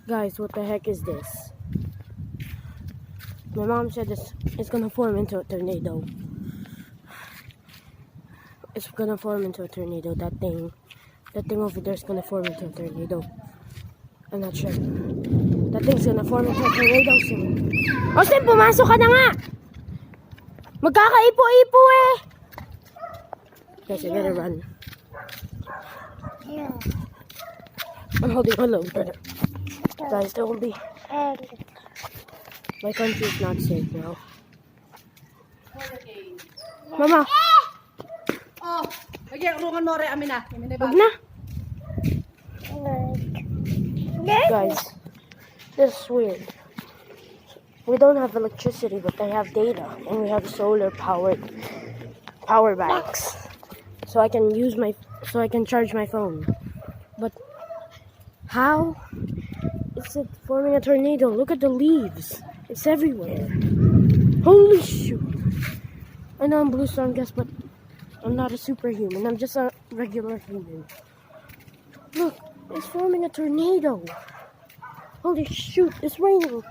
Guys, what the heck is this? My mom said it's gonna form into a tornado. It's gonna form into a tornado. That thing over there is gonna form into a tornado. I'm not sure. That thing's gonna form into a tornado soon. Austin, pumasok ka na nga! Magkakaipo-ipo eh! Guys, I better run. Yeah. I'm holding on low, brother. Guys, don't be. My country is not safe now. Mama! Oh, lagi urungan mo rin amin na. Wag na! Guys, this is weird. We don't have electricity, but I have data, and we have solar power banks, so I can charge my phone. But how? It's forming a tornado. Look at the leaves. It's everywhere. Holy shoot! I know I'm Blue Storm Guest, but I'm not a superhuman. I'm just a regular human. Look, it's forming a tornado. Holy shoot! It's raining.